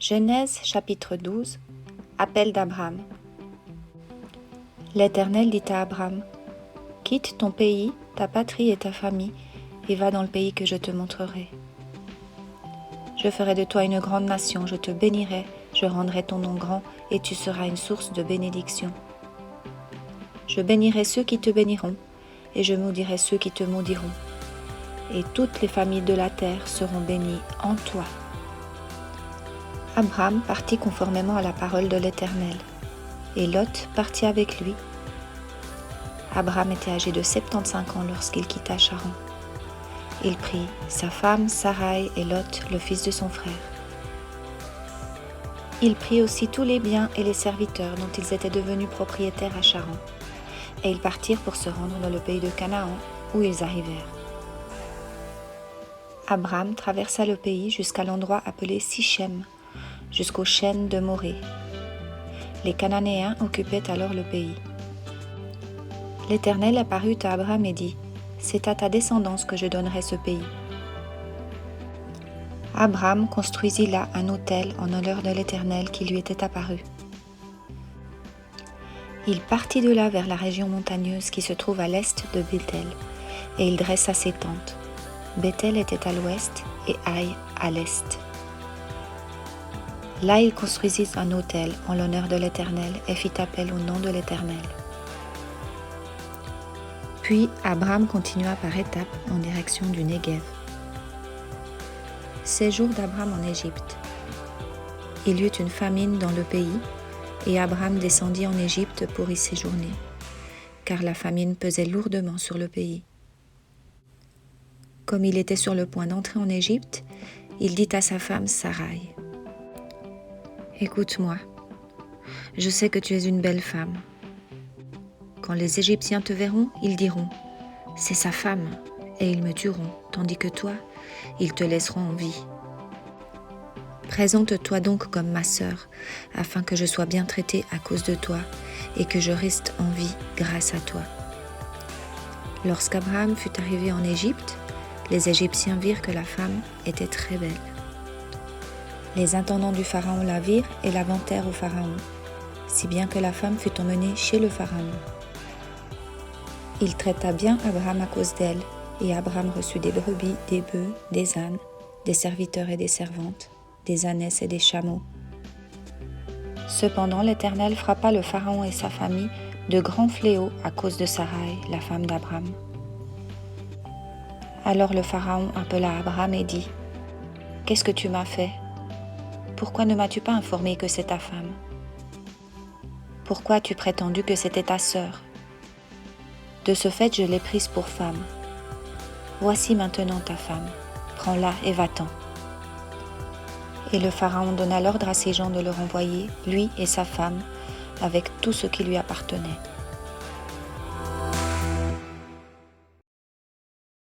Genèse chapitre 12. Appel d'Abraham. L'Éternel dit à Abraham, « Quitte ton pays, ta patrie et ta famille, et va dans le pays que je te montrerai. Je ferai de toi une grande nation, je te bénirai, je rendrai ton nom grand, et tu seras une source de bénédiction. Je bénirai ceux qui te béniront, et je maudirai ceux qui te maudiront. Et toutes les familles de la terre seront bénies en toi. » Abraham partit conformément à la parole de l'Éternel, et Lot partit avec lui. Abraham était âgé de 75 ans lorsqu'il quitta Charan. Il prit sa femme Saraï et Lot, le fils de son frère. Il prit aussi tous les biens et les serviteurs dont ils étaient devenus propriétaires à Charan, et ils partirent pour se rendre dans le pays de Canaan, où ils arrivèrent. Abraham traversa le pays jusqu'à l'endroit appelé Sichem, jusqu'aux chênes de Morée. Les Cananéens occupaient alors le pays. L'Éternel apparut à Abraham et dit, « C'est à ta descendance que je donnerai ce pays. » Abraham construisit là un autel en honneur de l'Éternel qui lui était apparu. Il partit de là vers la région montagneuse qui se trouve à l'est de Béthel, et il dressa ses tentes. Béthel était à l'ouest et Haï à l'est. Là, il construisit un autel en l'honneur de l'Éternel et fit appel au nom de l'Éternel. Puis Abraham continua par étapes en direction du Néguev. Séjour d'Abraham en Égypte. Il y eut une famine dans le pays, et Abraham descendit en Égypte pour y séjourner, car la famine pesait lourdement sur le pays. Comme il était sur le point d'entrer en Égypte, il dit à sa femme Saraï, « Écoute-moi, je sais que tu es une belle femme. Quand les Égyptiens te verront, ils diront, « C'est sa femme », et ils me tueront, tandis que toi, ils te laisseront en vie. Présente-toi donc comme ma sœur, afin que je sois bien traitée à cause de toi, et que je reste en vie grâce à toi. » Lorsqu'Abraham fut arrivé en Égypte, les Égyptiens virent que la femme était très belle. Les intendants du Pharaon la virent et la vantèrent au Pharaon, si bien que la femme fut emmenée chez le Pharaon. Il traita bien Abraham à cause d'elle, et Abraham reçut des brebis, des bœufs, des ânes, des serviteurs et des servantes, des ânesses et des chameaux. Cependant l'Éternel frappa le Pharaon et sa famille de grands fléaux à cause de Saraï, la femme d'Abraham. Alors le Pharaon appela Abraham et dit, « Qu'est-ce que tu m'as fait ? Pourquoi ne m'as-tu pas informé que c'est ta femme ? Pourquoi as-tu prétendu que c'était ta sœur ? De ce fait, je l'ai prise pour femme. Voici maintenant ta femme, prends-la et va-t'en. » Et le Pharaon donna l'ordre à ses gens de le renvoyer, lui et sa femme, avec tout ce qui lui appartenait.